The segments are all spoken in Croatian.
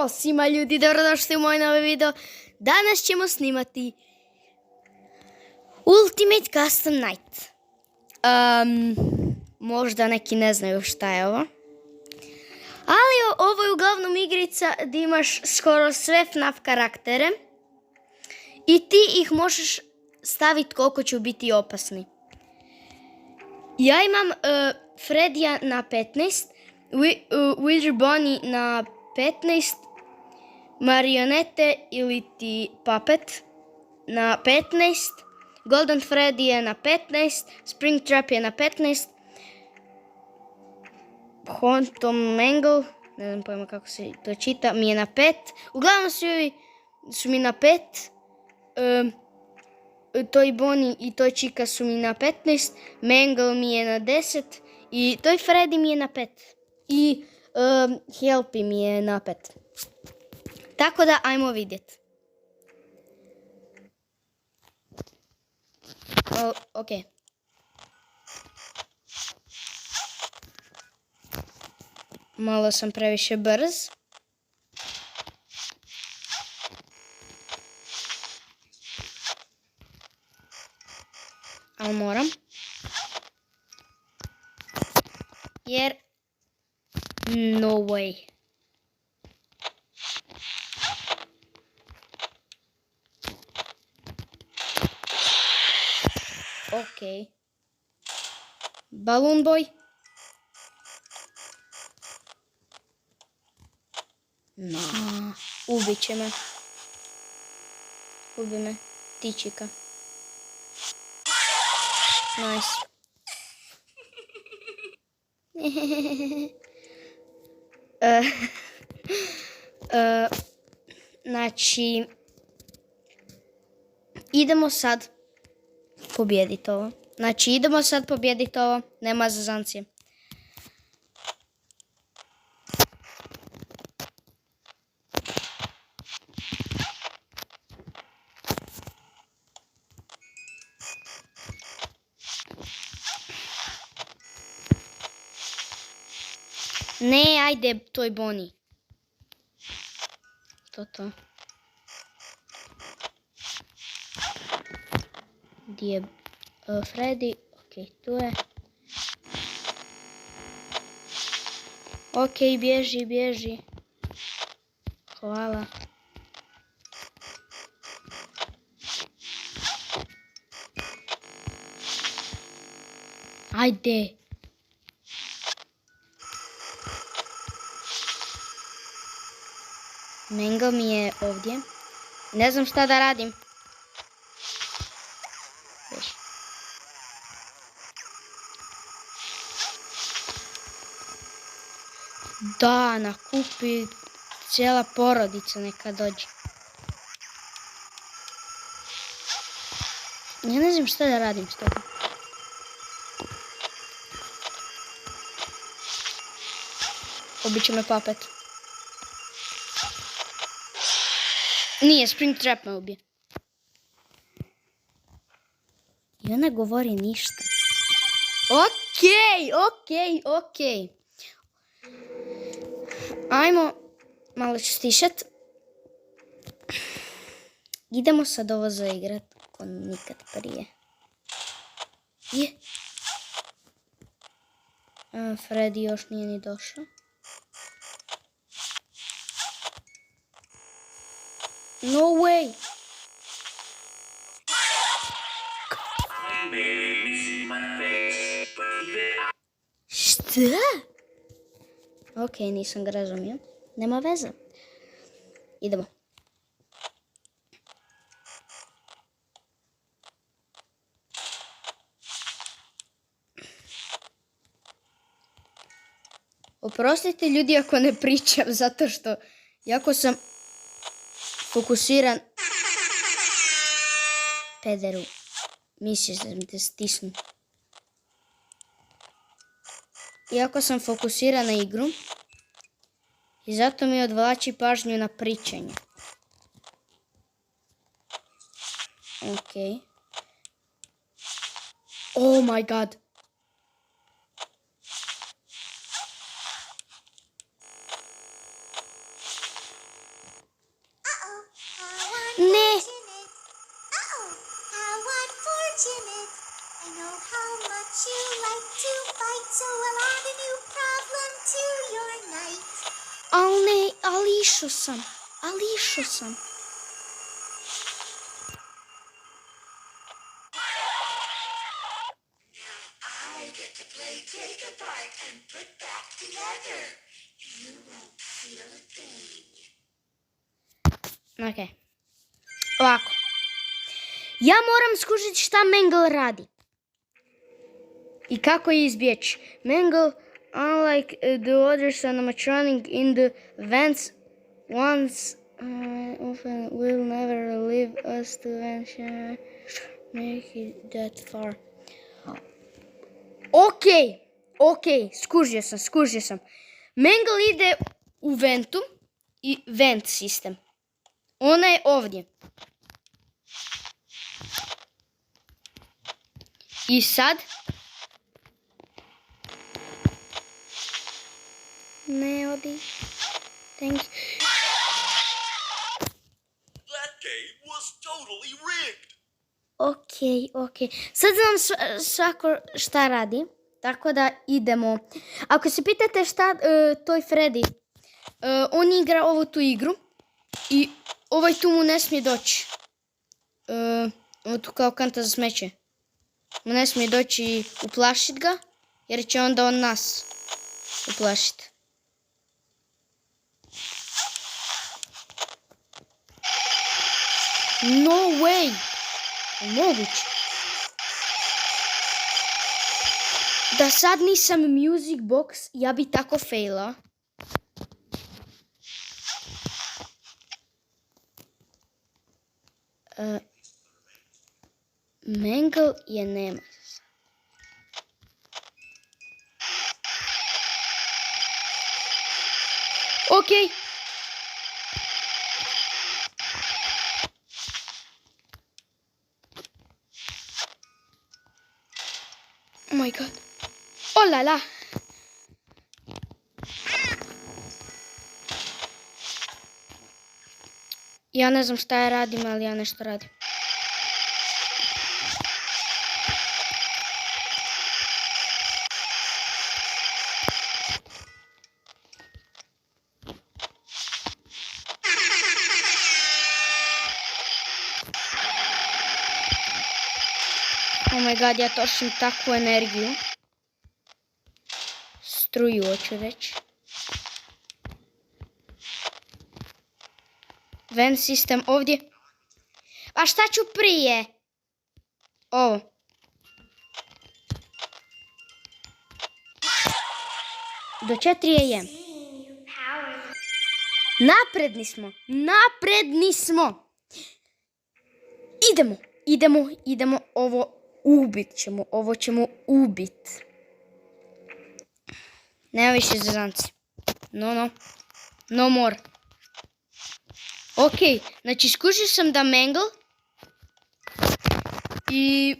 Ćao svima ljudi, dobrodošli u moj novi video. Danas ćemo snimati Ultimate Custom Night. Možda neki ne znaju šta je ovo. Ali ovo je uglavnom igrica gdje imaš skoro sve FNAF karaktere. I ti ih možeš staviti koliko će biti opasni. Ja imam Fredija na 15, Wither Bonnie na 15, Marionete ili ti Puppet na 15, Golden Freddy je na 15, Springtrap je na 15, Hauntom Mangle, ne znam pojma kako se to čita, mi je na 5. Uglavnom svi su mi na 5. Toy Bonnie i Toy Chica su mi na 15, Mangle mi je na 10 i Toy Freddy mi je na 5. I Helpy mi je na 5. Tako da, ajmo vidjeti. Ok. Malo sam previše brz. Ali moram. Jer no way. Ok. Balloon Boy. No. Ubit će me. Ubi me. Tičika. Nice. Znači, idemo sad pobijediti ovo. Nema zazancije. Ne, ajde, Toy Bonnie. To. Gdje je Freddy? Ok, tu je. Ok, bježi. Hvala. Ajde. Mangle mi je ovdje. Ne znam šta da radim. Da, nakupi cijela porodica neka dođe. Ja ne znam šta da radim s toga. Ubit će me Puppet. Nije, Springtrap me ubije. I ona govori ništa. Ok. Ajmo malo ću stišat. Idemo sad ovo zaigrat ko nikad prije. Je. Freddy još nije ni došao. No way. Šta? Ok, nisam ga razumio. Nema veze. Idemo. Oprostite ljudi ako ne pričam, zato što jako sam fokusiran. Pederu. Misliš da mi te stisnu. Iako sam fokusiran na igru. I zato mi odvlači pažnju na pričanje. Ok. Oh my god. you like to fight, so I'll add a new problem to your night. Ali ne, ali išao sam. I get to play take apart and put back together. You won't feel a thing. Ok. Ovako. Ja moram skužiti šta Mangle radi. I kako je izbjeći. Mangle, unlike the others animatronic in the vents, once often will never leave us to venture, make it that far. Ok, skužio sam. Mangle ide u ventu i vent sistem. Ona je ovdje. I sad? Ne odi. Thank you. That game was totally rigged. Ok. Sad znam svako šta radi. Tako da idemo. Ako se pitate šta toj Freddy, on igra ovu tu igru. I ovaj tu mu ne smije doći. Ovo tu kao kanta za smeće. Mu ne smije doći i uplašit ga. Jer će onda on nas uplašit. No way! Moguće. Da sad nisam music box, ja bi tako faila. Mangle je nema. Ok. Oh my god. Oh la la. Ja ne znam šta ja radim, ali ja nešto radim. Oh my god, ja trošim takvu energiju. Struju, hoću reći. Vent sistem ovdje. A šta ću prije? Ovo. Do 4 AM. Napredni smo. Idemo. Ovo ćemo ubit. Nema više zezanci. No more. Ok, znači skušao sam da Mangle i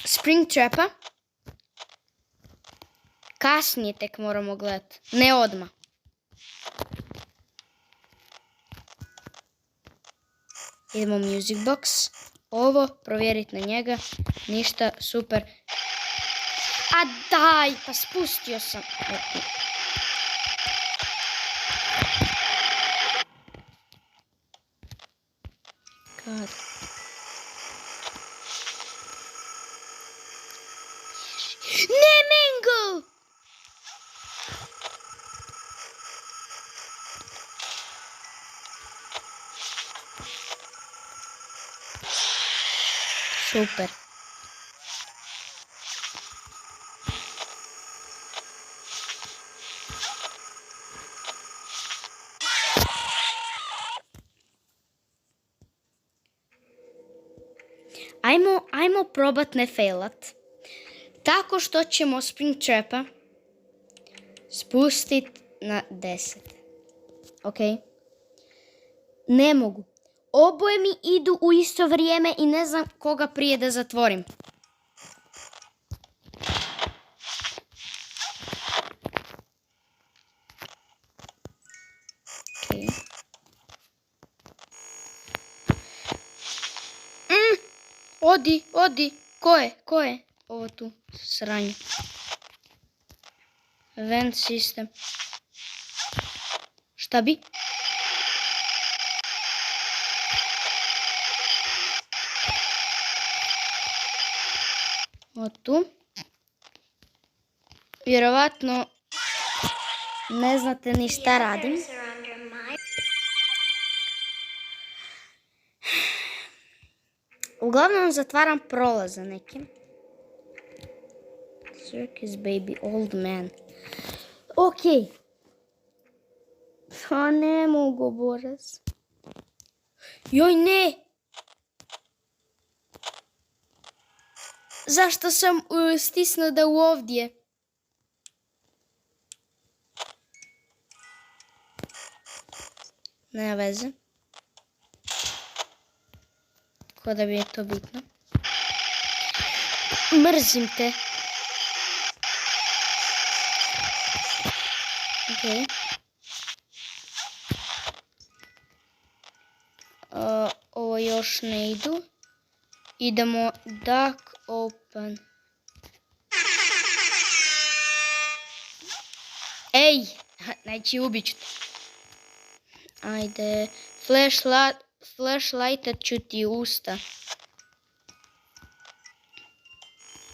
Springtrapa kasnije tek moramo gledati, ne odmah. Idemo music box, ovo, provjeriti na njega, ništa, super. A daj, pa spustio sam. God. Ne, Mangle! Super. Ajmo probat ne failat. Tako što ćemo Springtrapa spustit na 10. Ok? Ne mogu. Oboje mi idu u isto vrijeme i ne znam koga prije da zatvorim. Okay. Odi. Ko je? Ko je? Ovo tu sranje. Vent system. Šta bi? Ovo tu. Vjerovatno ne znate ni šta radim. Uglavnom zatvaram prolaze nekim. Circus baby old man. Ok. A ne mogu, Boras. Joj, ne. Zašto sam stisnuo da u ovdje? Nema veze. Ko da bi je to bitno. Mrzim te. Ok. Ovo još ne idu. Idemo duck open. Ej! Znači ubit ću te. Ajde. Flashlightat ću ti usta.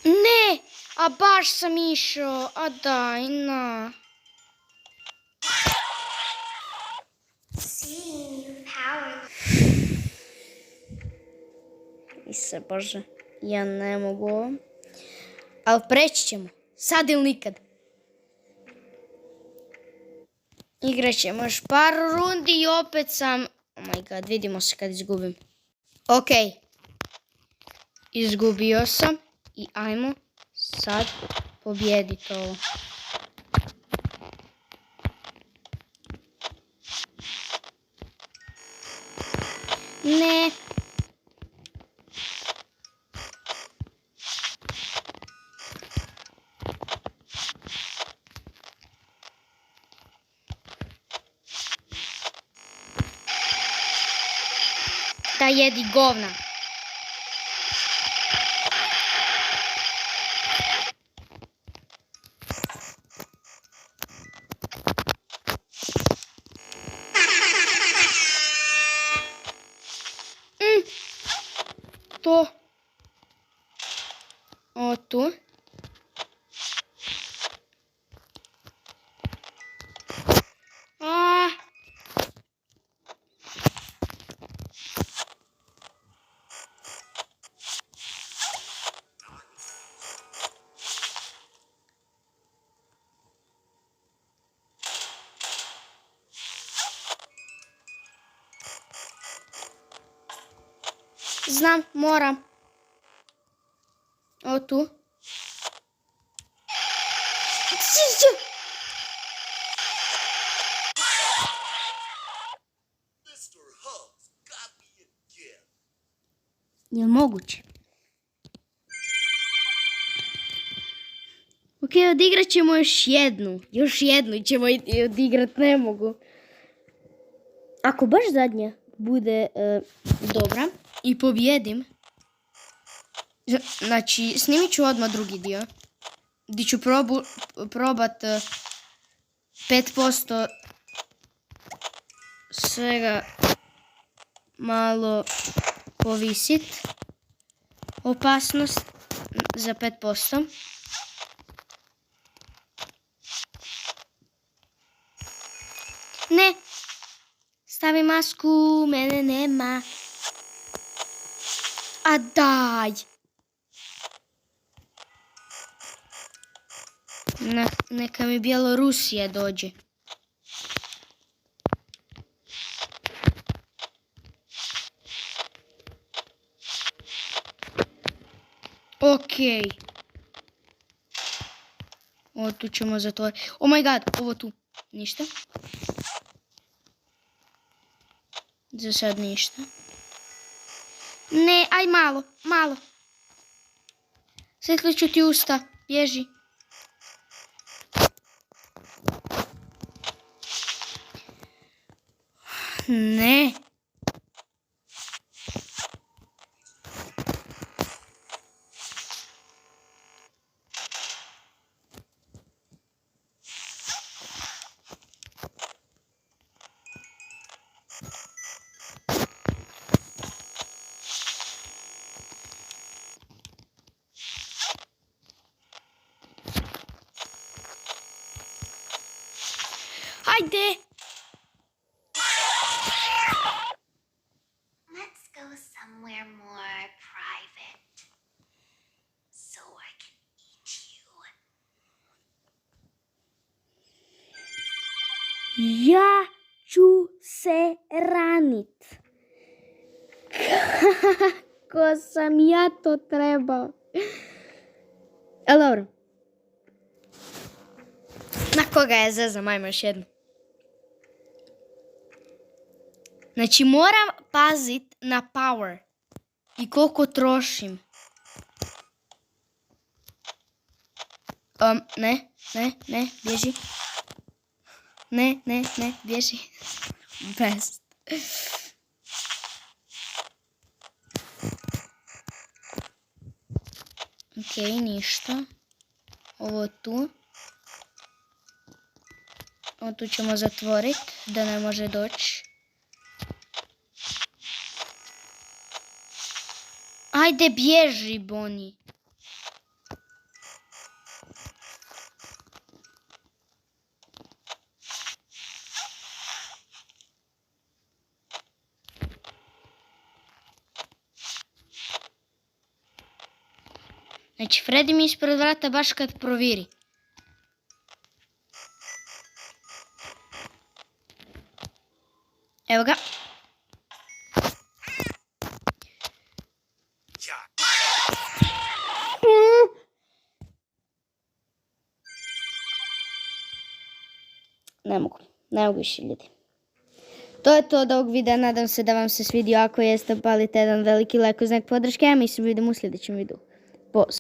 Ne! A baš sam išao. A daj, na. Ise Bože, ja ne mogu ovo. Ali preći ćemo. Sad ili nikad. Igrat ćemo još par rundi i opet sam... Oh my god, vidimo se kad izgubim. Ok. Izgubio sam i ajmo sad pobjediti ovo. Ne. Da jedi govna. To. O tu. Znam, moram. O tu. Mr. Hugs got me again. Je moguće? Ok, odigrat ćemo još jednu. Još jednu ćemo odigrat, ne mogu. Ako baš zadnja bude dobra i pobjedim, znači snimit ću odmah drugi dio, gdje ću probat 5% svega malo povisit opasnost za 5%. Ne, stavi masku, mene nema. A daj. Neka mi Bjelorusija dođe. Okej. Ovo tu ćemo zatvoriti. Oh my god, ovo tu. Ništa. Za sad ništa. Ne, aj malo, malo. Svetlo ću ti usta, bježi. Ne. Ajde! Let's go somewhere more private so I can eat you. Ja ću se ranit. Kako sam ja to trebao? Ali dobro. Na koga je zezam, ajmo još jednu. Znači moram pazit na power i koliko trošim. Ne, bježi. Ne, bježi. Best. Ok, ništa. Ovo tu. Ovo tu ćemo zatvoriti da ne može doći. Ajde, bježi, Boni. Znači, Freddy mi ispred vrata baš kad proviri. Evo ga. Ne mogu više ljudi. To je to od ovog videa, nadam se da vam se svidio, ako jeste palite jedan veliki like u znak podrške, a mi se vidimo u sljedećem videu. Pozdrav.